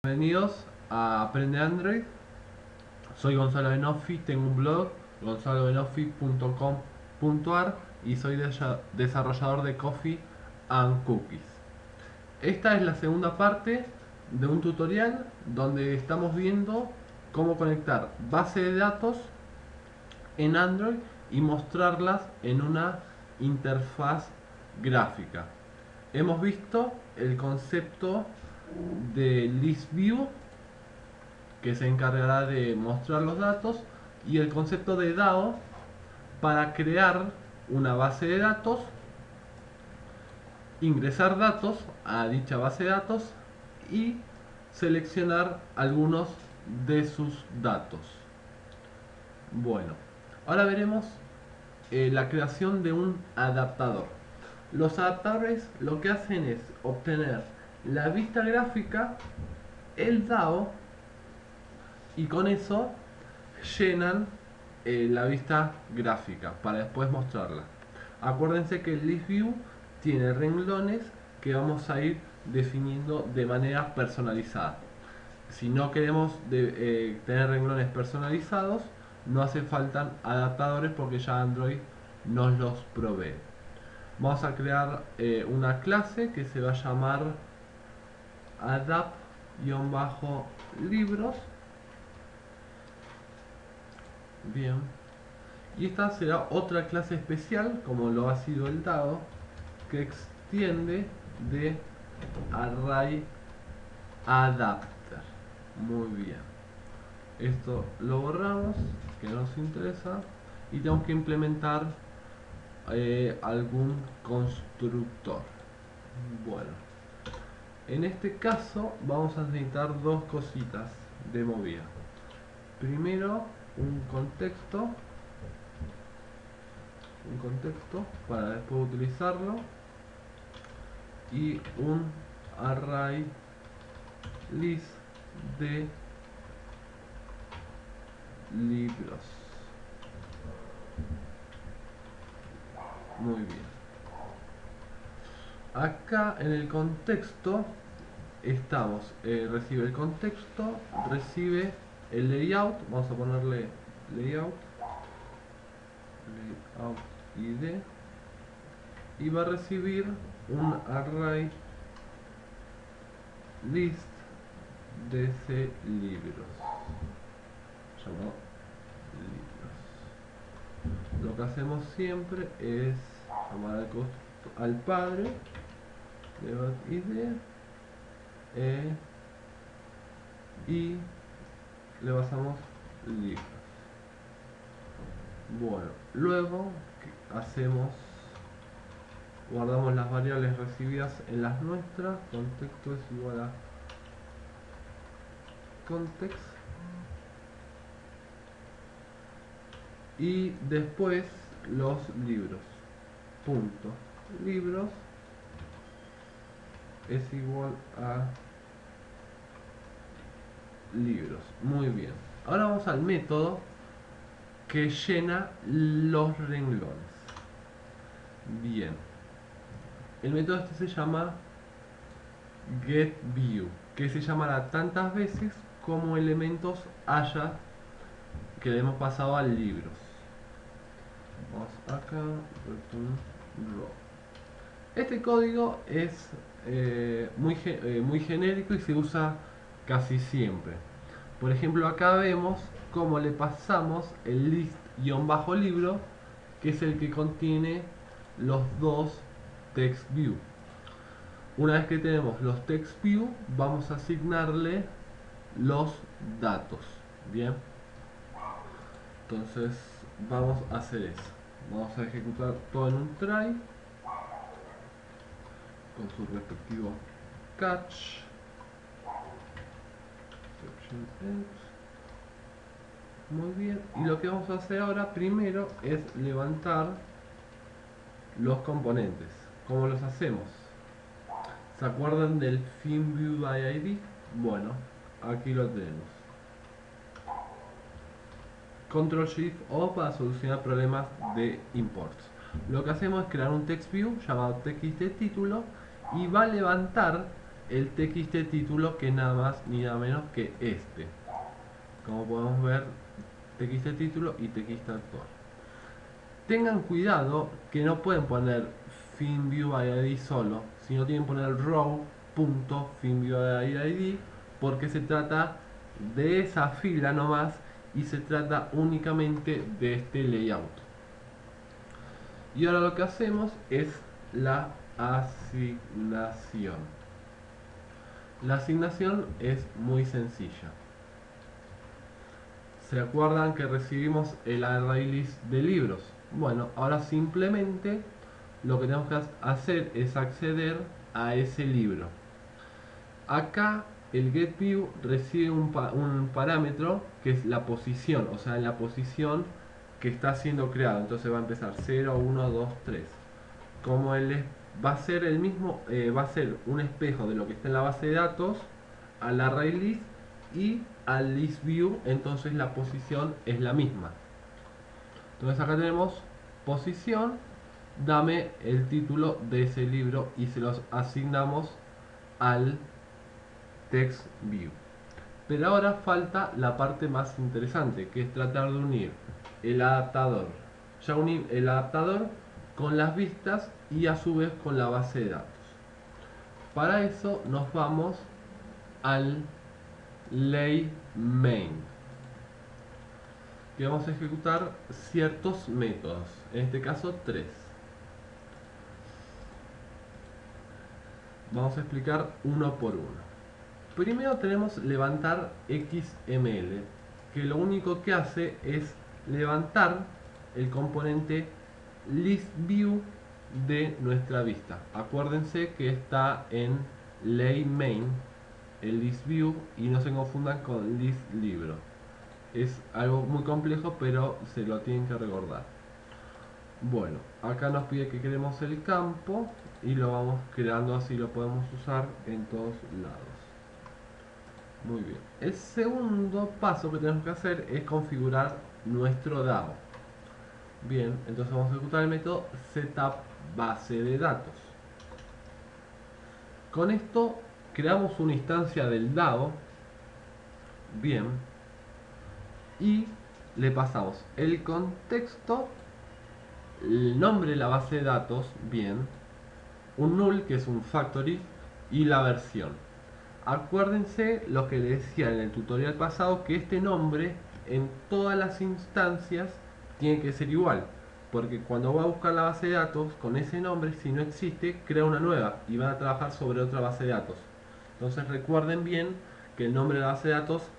Bienvenidos a Aprende Android. Soy Gonzalo Benoffi, tengo un blog gonzalobenoffi.com.ar y soy desarrollador de Coffee and Cookies. Esta es la segunda parte de un tutorial donde estamos viendo cómo conectar base de datos en Android y mostrarlas en una interfaz gráfica. Hemos visto el concepto de List View, que se encargará de mostrar los datos, y el concepto de DAO para crear una base de datos, ingresar datos a dicha base de datos y seleccionar algunos de sus datos. Bueno, ahora veremos la creación de un adaptador. Los adaptadores lo que hacen es obtener la vista gráfica, el DAO, y con eso llenan la vista gráfica para después mostrarla. Acuérdense que el List View tiene renglones que vamos a ir definiendo de manera personalizada. Si no queremos tener renglones personalizados, no hace falta adaptadores porque ya Android nos los provee. Vamos a crear una clase que se va a llamar adapt-libros. Bien. Y esta será otra clase especial, como lo ha sido el dado, que extiende de array adapter. Muy bien. Esto lo borramos, que no nos interesa. Y tenemos que implementar algún constructor. Bueno, en este caso vamos a necesitar dos cositas de movida. Primero, un contexto para después utilizarlo, y un array list de libros. Muy bien. Acá en el contexto estamos, recibe el contexto, recibe el layout, vamos a ponerle layout id, y va a recibir un array list de ese libros, llamado libros. Lo que hacemos siempre es llamar al padre de id y le pasamos libros. Bueno, luego hacemos, guardamos las variables recibidas en las nuestras. Contexto es igual a context, y después los libros. Punto libros es igual a libros. Muy bien. Ahora vamos al método que llena los renglones. Bien. El método este se llama getView, que se llamará tantas veces como elementos haya que le hemos pasado al libros. Vamos acá, return row. Este código es muy genérico y se usa casi siempre. Por ejemplo, acá vemos cómo le pasamos el list-libro, que es el que contiene los dos text view. Una vez que tenemos los text view, vamos a asignarle los datos. Bien, entonces vamos a hacer eso. Vamos a ejecutar todo en un try con su respectivo catch. Muy bien, y lo que vamos a hacer ahora primero es levantar los componentes. ¿Cómo los hacemos? ¿Se acuerdan del ThemeViewById? Bueno, aquí lo tenemos. Control Shift O para solucionar problemas de imports. Lo que hacemos es crear un text view llamado txt título, y va a levantar el txt título, que nada más ni nada menos que este. Como podemos ver, txt título y txt actor. Tengan cuidado que no pueden poner FinViewID solo, sino tienen que poner row.FinViewID, porque se trata de esa fila nomás y se trata únicamente de este layout. Y ahora lo que hacemos es la asignación. La asignación es muy sencilla. ¿Se acuerdan que recibimos el ArrayList de libros? Bueno, ahora simplemente lo que tenemos que hacer es acceder a ese libro. Acá el getView recibe un parámetro que es la posición, o sea, la posición que está siendo creado. Entonces va a empezar 0, 1, 2, 3. Como va a ser el mismo, va a ser un espejo de lo que está en la base de datos al ArrayList y al ListView, entonces la posición es la misma. Entonces acá tenemos posición, dame el título de ese libro y se los asignamos al TextView. Pero ahora falta la parte más interesante, que es tratar de unir el adaptador. Ya uní el adaptador con las vistas y a su vez con la base de datos. Para eso nos vamos al layMain, que vamos a ejecutar ciertos métodos, en este caso 3. Vamos a explicar uno por uno. Primero tenemos levantar XML, que lo único que hace es levantar el componente ListView de nuestra vista. Acuérdense que está en layMain, el ListView, y no se confundan con ListLibro. Es algo muy complejo, pero se lo tienen que recordar. Bueno, acá nos pide que creemos el campo y lo vamos creando, así lo podemos usar en todos lados. Muy bien. El segundo paso que tenemos que hacer es configurar nuestro DAO. Bien, entonces vamos a ejecutar el método setup base de datos. Con esto creamos una instancia del DAO. Bien. Y le pasamos el contexto, el nombre de la base de datos, bien, un null que es un factory y la versión. Acuérdense lo que les decía en el tutorial pasado, que este nombre en todas las instancias tiene que ser igual, porque cuando va a buscar la base de datos con ese nombre, si no existe, crea una nueva y van a trabajar sobre otra base de datos. Entonces recuerden bien que el nombre de la base de datos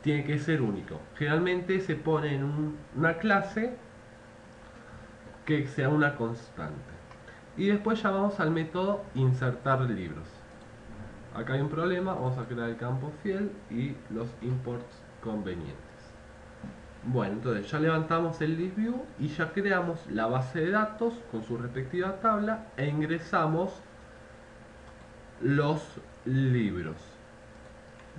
tiene que ser único. Generalmente se pone en una clase que sea una constante. Y después ya vamos al método insertar libros. Acá hay un problema, vamos a crear el campo fiel y los imports convenientes. Bueno, entonces ya levantamos el ListView y ya creamos la base de datos con su respectiva tabla e ingresamos los libros.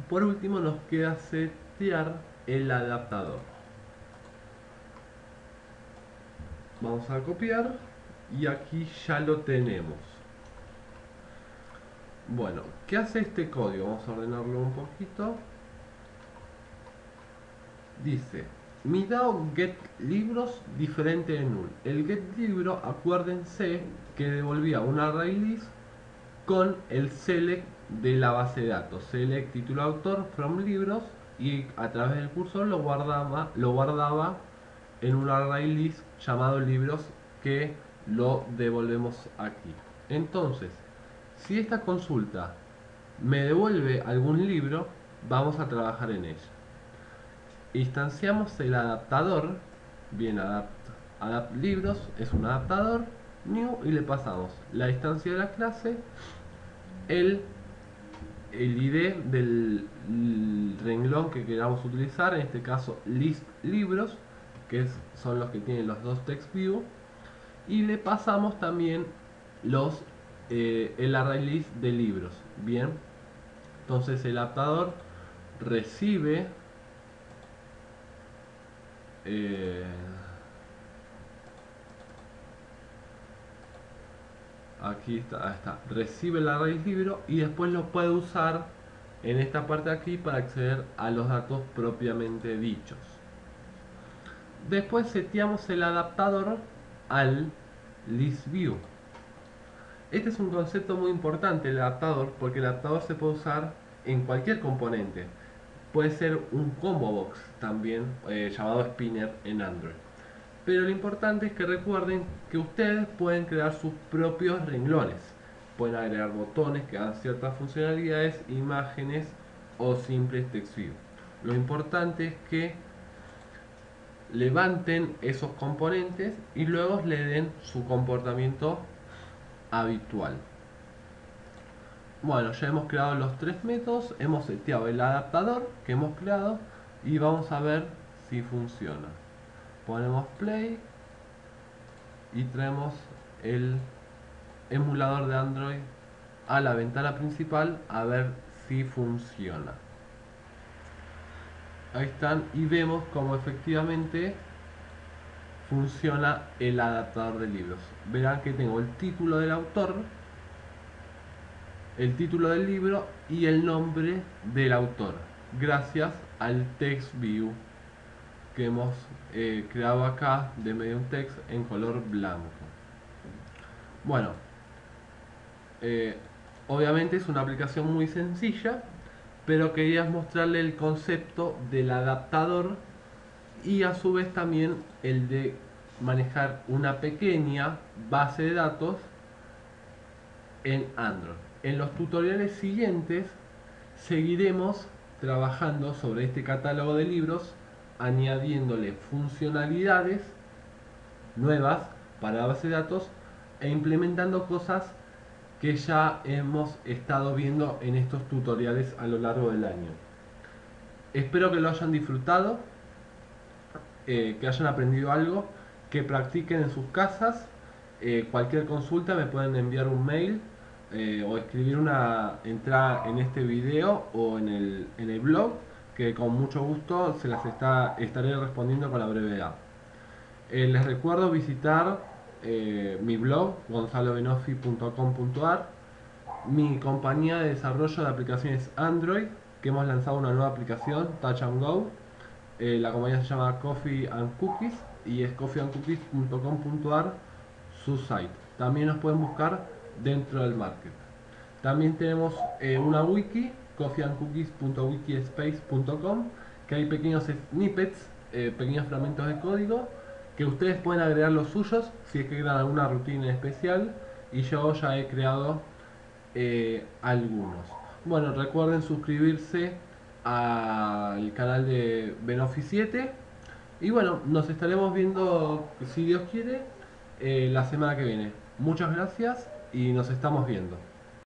Por último nos queda setear el adaptador. Vamos a copiar y aquí ya lo tenemos. Bueno, ¿qué hace este código? Vamos a ordenarlo un poquito. Dice, mi DAO get libros diferente de null. El get libro, acuérdense que devolvía un array list con el select de la base de datos. Select título autor from libros, y a través del cursor lo guardaba en un array list llamado libros, que lo devolvemos aquí. Entonces, si esta consulta me devuelve algún libro, vamos a trabajar en ella. Instanciamos el adaptador, bien, adapt libros es un adaptador new, y le pasamos la instancia de la clase, el ID del renglón que queramos utilizar, en este caso list libros, que son los que tienen los dos text view, y le pasamos también el array list de libros. Bien, entonces el adaptador recibe Aquí está, ahí está, recibe la raíz libro y después lo puede usar en esta parte de aquí para acceder a los datos propiamente dichos. Después seteamos el adaptador al ListView. Este es un concepto muy importante, el adaptador, porque el adaptador se puede usar en cualquier componente. Puede ser un combo box también, llamado spinner en Android. Pero lo importante es que recuerden que ustedes pueden crear sus propios renglones. Pueden agregar botones que dan ciertas funcionalidades, imágenes o simples text view. Lo importante es que levanten esos componentes y luego le den su comportamiento habitual. Bueno, ya hemos creado los tres métodos, hemos seteado el adaptador que hemos creado y vamos a ver si funciona. Ponemos play y traemos el emulador de Android a la ventana principal a ver si funciona. Ahí están y vemos como efectivamente funciona el adaptador de libros. Verán que tengo el título del autor, el título del libro y el nombre del autor, gracias al text view que hemos creado acá de medium text en color blanco. Bueno, obviamente es una aplicación muy sencilla, pero quería mostrarle el concepto del adaptador y a su vez también el de manejar una pequeña base de datos en Android. En los tutoriales siguientes seguiremos trabajando sobre este catálogo de libros, añadiéndole funcionalidades nuevas para la base de datos e implementando cosas que ya hemos estado viendo en estos tutoriales a lo largo del año. Espero que lo hayan disfrutado, que hayan aprendido algo, que practiquen en sus casas. Cualquier consulta me pueden enviar un mail o escribir una entrada en este video o en el blog, que con mucho gusto se las estaré respondiendo con la brevedad. Les recuerdo visitar mi blog gonzalobenofi.com.ar, mi compañía de desarrollo de aplicaciones Android, que hemos lanzado una nueva aplicación, Touch and Go. La compañía se llama Coffee and Cookies y es coffeeandcookies.com.ar su site. También nos pueden buscar dentro del market. También tenemos una wiki, coffeeandcookies.wikispace.com, que hay pequeños snippets, pequeños fragmentos de código que ustedes pueden agregar los suyos si es que crean alguna rutina especial, y yo ya he creado algunos. Bueno, recuerden suscribirse al canal de Benofi 7 y bueno, nos estaremos viendo, si Dios quiere, la semana que viene. Muchas gracias y nos estamos viendo.